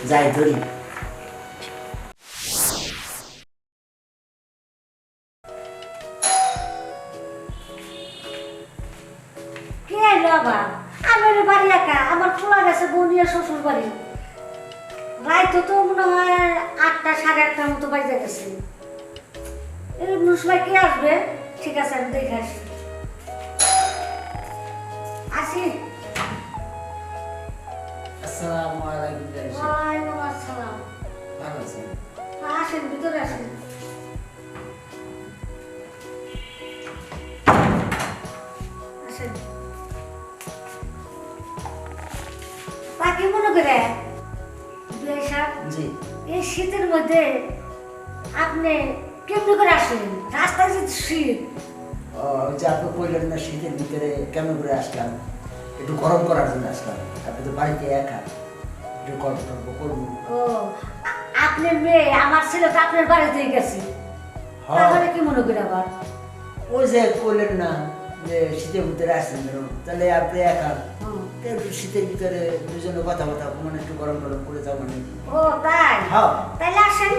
যাই ধরি। কে এলো আবার? আমি হলো বাড়ি একা, আমার খোলা গেছে বোনিয়া শ্বশুর বাড়ি। রাত তো মনে হয় 8টা 8:30টার মতো বাজে গেছে। এই সময় কে আসবে? ঠিক আছে আমি দেখে আসি। আসি। আসসালামু আলাইকুম জানিস। ওয়ালাইকুম আসসালাম। ভালো আছেন? আসেন ভিতরে আসেন। আসেন। তা কি মনে করে বিয়ে সাহেব, জি। এই শীতের মধ্যে আপনি কেমনি করে আসলেন? রাস্তায় যে শীত। ওই যে আপনি কইলেন না শীতের ভিতরে কেমন করে আসলাম, একটু গরম করার জন্য আসলাম। আপনি তো বাড়িতে একা, একটু গল্প টল্প করবো। ও, আপনার মেয়ে আমার ছেলে তো আপনার বাড়িতেই গেছে, তাহলে কি মনে করে আবার? ওই যে কইলেন না যে শীতের ভিতরে আসছেন কেন, তাহলে আপনি একা একটু শীতের ভিতরে দুজনে কথা মানে একটু গরম গরম করে যাবো মানে। ও তাই? হ্যাঁ। তাইলে আসেন।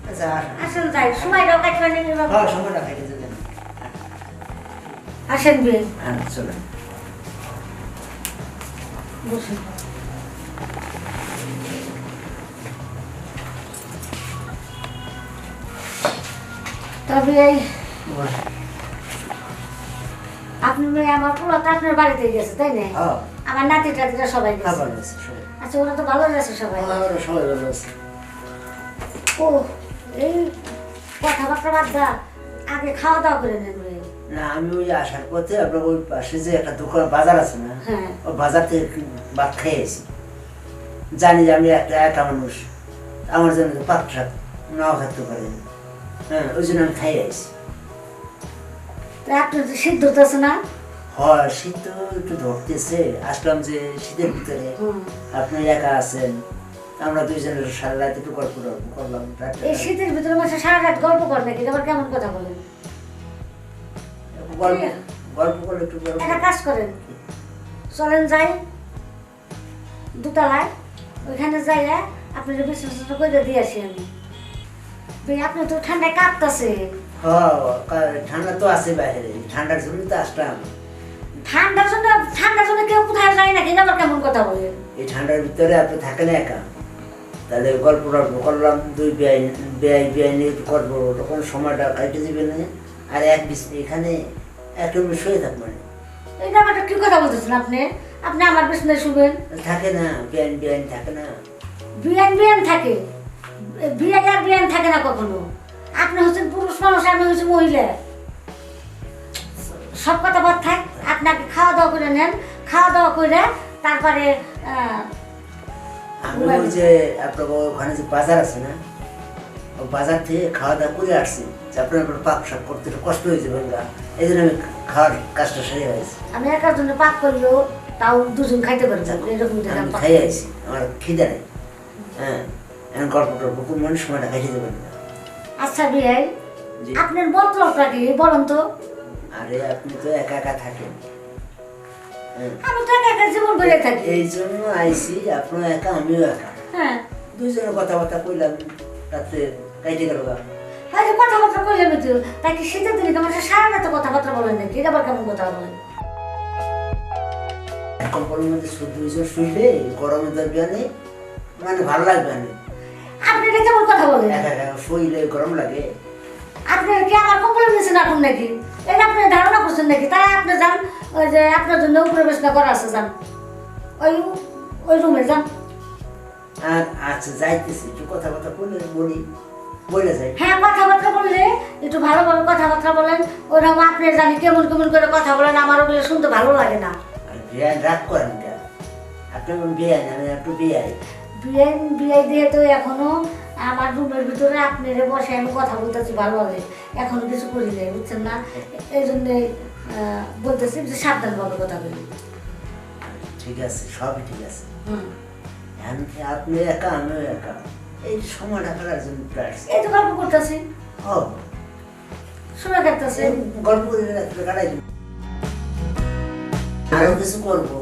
আচ্ছা আসেন যাই, সময়টাও কাটবে না বাবা। হ্যাঁ, সময়টা কেটে যাবেন। আসেন বিয়ে। হ্যাঁ চলেন। বসুন। তবে এই আপনার মেয়ে আমার পোলা তো আপনার বাড়িতেই গেছে তাই না? হ্যাঁ। আমার নাতি টাতিরা সবাই গেছে। ভালো আছে সবাই। আচ্ছা ওরা তো ভালো আছে সবাই। সবাই ভালো আছে। ও, এই কথাবার্তা বাদ দা, আগে খাওয়া দাওয়া করে নেন ভাই। না আমি ওই আসার পথে আপনার ওই পাশে যে একটা দোকান বাজার আছে না, হ্যাঁ। ওই বাজার থেকে ভাত খেয়েছি। জানি যে আমি একটা একা মানুষ, আমার জন্য তো পাক শাক নাও থাকতে পারে। হ্যাঁ, ওই জন্য আমি খাই আইছি। তা আপনার তো সিদ্ধ আছে না? হয়, শীত তো একটু ধরতেছে। আসলাম যে শীতের ভিতরে, আপনি একা আছেন, আমরা দুইজনের সারা রাত একটু গল্প টল্প করলাম। এই শীতের ভিতরে মাসে সারা রাত গল্প করে নাকি? আবার কেমন কথা বলেন? গল্প গল্প করলে একটু গল্প। একটা কাজ করেন, চলেন যাই দুতলায়, ওইখানে যাইয়া আপনি বিছানা করে দিয়ে আসি আমি। আপনি তো ঠান্ডায় কাঁপতেছে। হ্যাঁ, ঠান্ডা তো আছে বাইরে, ঠান্ডার জন্য তো আসলাম। ঠান্ডার জন্য কেউ কোথায় যায় নাকি? আবার কেমন কথা বলে? এই ঠান্ডার ভিতরে আপনি থাকেন একা, তাহলে গল্প টল্প করলাম, দুই বেআই নিয়ে করবো, তখন সময়টা কাটে দিবে না। আর এক এখানে এক রুমে শুয়ে থাকবো না। এটা আবার কি কথা বলতেছেন আপনি? আপনি আমার বিছানায় শুবেন? থাকে না, বেআইন থাকে না। বিয়ান থাকে, বিয়ান আর বিয়ান থাকে না কখনো। আপনি হচ্ছেন পুরুষ মানুষ, আমি হচ্ছি মহিলা। সব কথা বাদ থাক, আপনাকে খাওয়া দাওয়া করে নেন, খাওয়া দাওয়া করে তারপরে আমি ওই যে আপনার ওখানে যে বাজার আছে না, ও বাজার থেকে খাওয়া দাওয়া করে আসছি। আপনার পাক শাক করতে একটু কষ্ট হয়ে যাবে গা, এই জন্য আমি খাওয়ার কাজটা সেরে হয়েছে। আমি একার জন্য পাক করলেও তাও দুজন খাইতে পারি, এরকম আমি খাই আইছি, আমার খিদে নেই। হ্যাঁ, এখন গল্প টল্প কোন মানুষ সময়টা খাইতে দেবেন না। আচ্ছা বিয়াই, আপনার মতলবটা কি বলেন তো? আরে আপনি তো একা একা থাকেন। আমি তো একা একা জীবন করে থাকি। এই জন্য আইসি, আপনিও একা আমিও একা। হ্যাঁ, দুইজনে কথাবার্তা কইলাম, রাত্রে কাইটে গেল গা। হ্যাঁ যে কথাবার্তা করলে তো, তাই কি শীতের দিনে তোমার সারা রাত কথাবার্তা বলেন নাকি? এটা আবার কেমন কথা বলেন? কম্বলের মধ্যে দুইজন শুইলে গরমের দরকার নেই, মানে ভালো লাগবে না। আপনি এটা কেমন কথা বলেন? একা একা শুইলে গরম লাগে। আপনি কি আমার কম্বল নিয়েছেন এখন নাকি? এটা আপনি ধারণা করছেন নাকি? তাই আপনি যান, ওই যে আপনার জন্য উপরে বেশনা করা আছে, যান ওই ওই রুমে যান। আর আচ্ছা যাইতেছি, একটু কথাবার্তা বলে যাই। হ্যাঁ, কথাবার্তা বললে একটু ভালোভাবে কথাবার্তা বলেন। ওরকম আপনি জানি কেমন কেমন করে কথা বলেন, আমার ওগুলো শুনতে ভালো লাগে না। আর বিয়ান রাগ করেন কেন? আপনি বিয়ান, আমি একটু বিয়াই। বিয়ে দিয়ে তো এখনো আমার রুমের ভিতরে আপনারে বসে আমি কথা বলতেছি ভালোভাবে, এখনো কিছু করি নাই, বুঝছেন না? এই জন্যে বলতেছি যে সাবধানভাবে কথা বলি। ঠিক আছে, সবই ঠিক আছে। হুম, আপনি একা আমিও একা, এই সময়টা কাটার জন্য এই তো গল্প করতেছি, ও সময় কাটতেছে। গল্প করে রাত্রে কাটাই দিন। আরো কিছু করবো,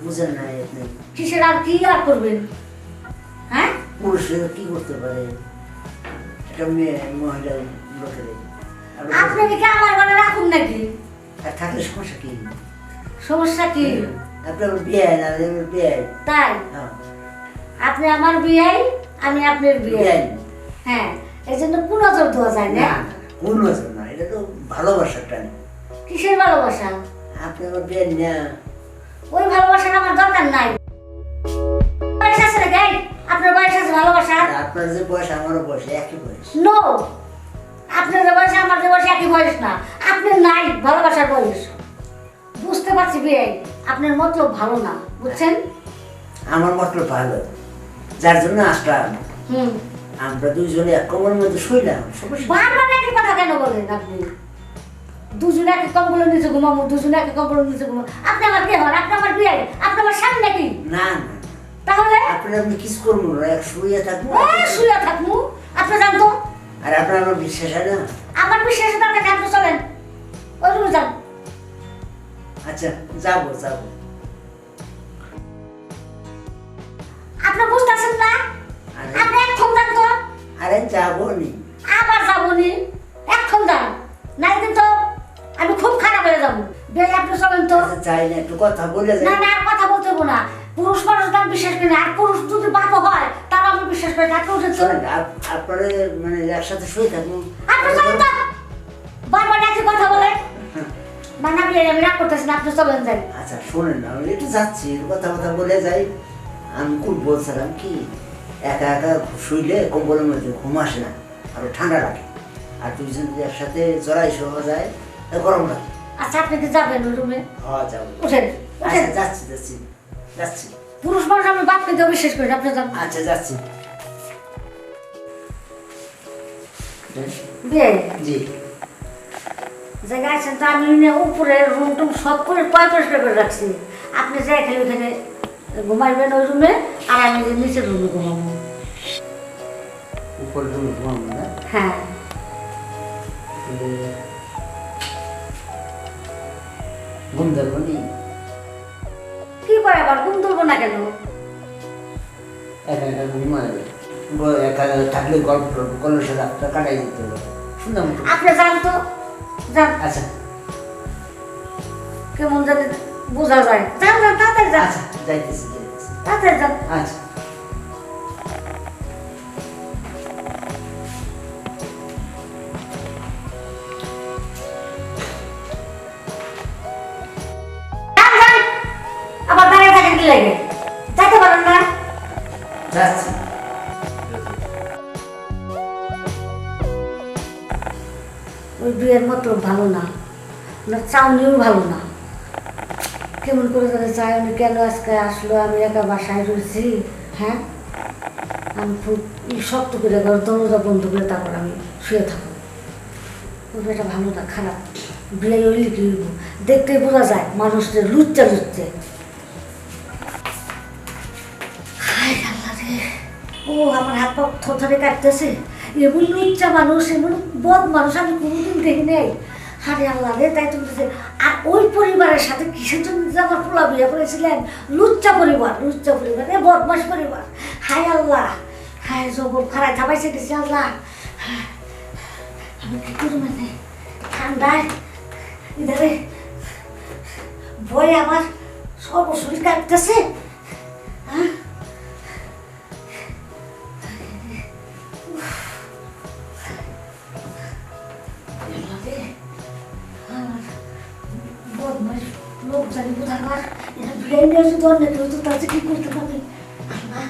বুঝেন না আপনি? কিসের আর কি আর করবেন? হ্যাঁ পুরুষরা কি করতে পারে একটা মেয়ে মহিলা লোকের আপনি কি আমার ঘরে রাখুন নাকি? আর থাকলে সমস্যা কি? সমস্যা কি? আপনার বিয়ে না বিয়ে তাই আপনি আমার বিয়ে, আমি আপনার বিয়ে। হ্যাঁ, এই জন্য পুনজর দেওয়া যায় না। কোন নজর না, এটা তো ভালোবাসার টান। কিসের ভালোবাসা? আপনি আমার বিয়ে না, ওই ভালোবাসার আমার দরকার নাই। বয়স আছে নাকি? আপনার বয়স আছে ভালোবাসা? আপনার যে বয়স আমারও বয়স একই বয়স। নো, আপনার যে বয়স আমার যে বয়স একই বয়স না। আপনার নাই ভালোবাসার বয়স। বুঝতে পারছি বিয়ে, আপনার মতলব ভালো না, বুঝছেন? আমার মতলব ভালো, যার জন্য আসলাম। হুম, আমরা দুইজনে এক কমলের মধ্যে শুইলাম। বারবার একই কথা কেন বলেন আপনি? দুজনে একে কম্বলের নিচে ঘুমাবো, দুজনে একে কম্বলের নিচে ঘুমাবো। আপনি আমার কে হন? আপনি আমার বিয়ে, আপনি আমার স্বামী নাকি? না না, তাহলে আপনি আমি কিস করবো না, এক শুয়ে থাকবো। শুয়ে থাকবো, আপনি জানতো। আর আপনার আমার বিশ্বাস হয় না? আমার বিশ্বাসের দরকার নেই, আপনি চলেন ওই রুমে যান। আচ্ছা যাবো যাবো। আপনি বুঝতেছেন না? আপনি এখন যান তো। আরে যাবো নি। আবার যাবো নি, এখন যান, নাই কিন্তু আমি খুব খারাপ হয়ে যাবো। বিয়ে আপনি চলেন তো। আচ্ছা চাই না, একটু কথা বলে না যাই। না, আর কথা বলতে হবো না। পুরুষ মানুষ আমি বিশ্বাস করি না, আর পুরুষ যদি বাপও হয় তাও আমি বিশ্বাস করি না। আপনি উঠে চলেন। শোনেন, আপনারা মানে একসাথে শুয়ে থাকবো। আপনি চলেন তো। বারবার একই কথা বলেন। না না, আমি রাগ করতেছি না, আপনি চলেন যাই। আচ্ছা শোনেন না, আমি একটু যাচ্ছি, কথা কথা বলে যাই। আমি খুব বলছিলাম কি, একা একা শুইলে কম্বলের মধ্যে ঘুম আসে না, আরো ঠান্ডা লাগে। আর দুইজন যদি একসাথে জড়াই শোয়া যায় তা গরম লাগে। আচ্ছা, আপনি কি যাবেন ওই রুমে? হ্যাঁ যাবো। উঠেন আচ্ছা উঠেন। যাচ্ছি যাচ্ছি যাচ্ছি। পুরুষ মানুষ আমি বাপকে কেউ বিশ্বাস করি না, আপনি যান। আচ্ছা যাচ্ছি। বিয়ে জি। জায়গায় আছেন তো, আমি উপরে রুম টুম সব করে পরিষ্কার করে রাখছি। আপনি যাই খালি ওখানে ঘুমাইবেন ওই রুমে, আর আমি যে নিচের রুমে ঘুমাবো। উপরে রুমে ঘুমাবো না? হ্যাঁ। ঘুম ধরবো নি? কি করে আবার ঘুম ধরবো না কেন? একা একা ঘুমাবে, একা থাকলে গল্প করলে সে রাতটা কাটাই দিতে হবে। শুনলাম আপনি যান তো, যান। আচ্ছা কেমন জানি বোঝা যায়। যান যান, তাড়াতাড়ি যান। আচ্ছা যাইতেছি যাইতেছি। তাড়াতাড়ি যান। আচ্ছা। যান যান, আবার দাঁড়িয়ে থাকেন কি লাগে? যাইতে পারেন না? যাচ্ছি। ওই বিয়ের মতো ভালো না, না চাউনিও ভালো না। কেমন করে তাদের চাই, উনি কেন আজকে আসলো? আমি একা বাসায় রয়েছি। হ্যাঁ, আমি খুব শক্ত করে ঘর দরজা বন্ধ করে তারপর আমি শুয়ে থাকবো। ওই বিয়েটা ভালো না, খারাপ। বিয়ে হইলে কি হইব? দেখতেই বোঝা যায় মানুষদের লুচ্চা লুচ্চে। হায় আল্লাহ রে, ও আমার হাত পা থরথরে কাটতেছে। এমন লুচ্চা মানুষ, এমন বদ মানুষ আমি কোনোদিন দেখি নাই। আরে আল্লাহ রে, তাই তুমি আর ওই পরিবারের সাথে কিসের জন্য যে আমার পোলা বিয়ে করেছিলেন? লুচ্চা পরিবার, লুচ্চা পরিবার, এ বদমাস পরিবার। হায় আল্লাহ, হায় জবর খারায় থাপাইছে গেছি আল্লাহ। আমি কি করি মানে ঠান্ডায় ইধারে ভয়ে আমার সর্বশরীর কাঁপতেছে। হ্যাঁ, বদমাস লোক জানি কোথাকার, এরা বিয়ে নিয়ে যদি অন্য কেউ তো তাতে কি করতে পারবে? আল্লাহ,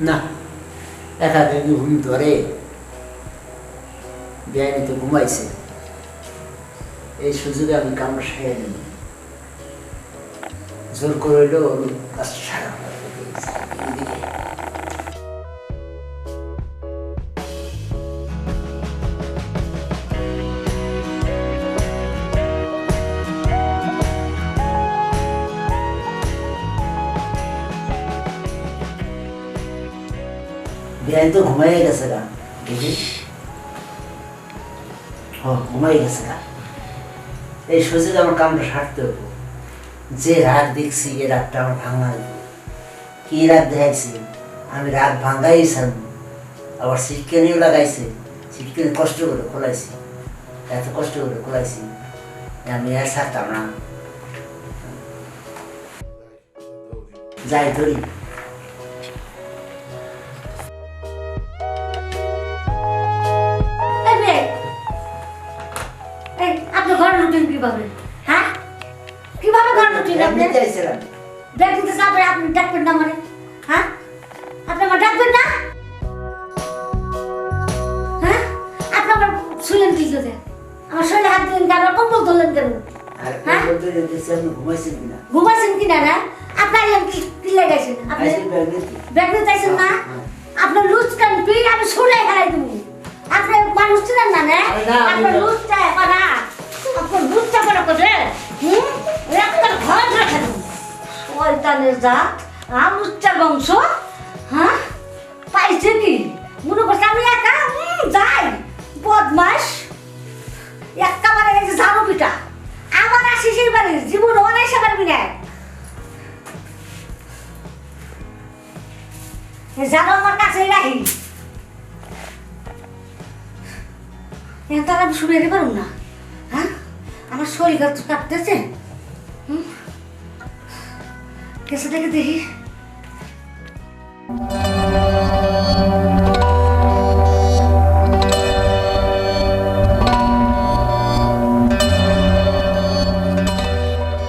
না, একা যদি ঘুম ধরে, বেআইনি তো ঘুমাইছে, এই সুযোগে আমি কামড় সারিয়ে নেব। জোর করে হইলেও কাজটা সারা বিয়াই তো ঘুমাই গেছে গা দেখি ঘুমাই গেছে গা। এই সোজে আমার কামটা সারতে হবো। যে রাগ দেখছি এই রাগটা আমার ভাঙা হইব। কি রাগ দেখাইছি আমি রাগ ভাঙাই ছাড়বো। আবার সিটকেনিও লাগাইছে, সিটকেনি কষ্ট করে খোলাইছি, এত কষ্ট করে খোলাইছি আমি আর ছাড়তাম না। যাই ধরি আপনি ঘরে ঢুকলেন কিভাবে? হ্যাঁ, কিভাবে ঘরে ঢুকলেন আপনি? চাইছিলাম দেখতে চাপে আপনি ডাকবেন না মানে? হ্যাঁ, আপনি আমার ডাকবেন না? হ্যাঁ, আপনি আমার শুনলেন কি করে? আমার শরীরে হাত দিলেন কেন? আমার কম্বল ধরলেন কেন? আর হ্যাঁ? বলতে দেখছি আপনি ঘুমাইছেন কিনা। ঘুমাইছেন কিনা না? আপনার কি লাগাইছেন? আপনি আইসি ব্যাগ নিতে। ব্যাগ চাইছেন না? আপনার লুজ কান পিয়ে আমি শুনে হেলাই দেবো। আপনি মানুষ ছিলেন না না? আরে না, আমি আপনার না। লুজ চায় পানা। আপনার লুজ চায় পানা করে। আপনার ঘর রেখে দেবো। শয়তানের জাত, আমুচ্চার বংশ। হ্যাঁ, পাইছে কি? মনে করছে আমি একা যাই বদমাস। একেবারে এই যে ঝাড়ু পিটা আমার আসিস বাড়ি জীবন অনেক পারবি না। জানো আমার কাছেই রাখি। তারা আমি শুনে যেতে পারুন না। হ্যাঁ, আমার শরীর কাঁপতেছে। কেসে দেখে দেখি।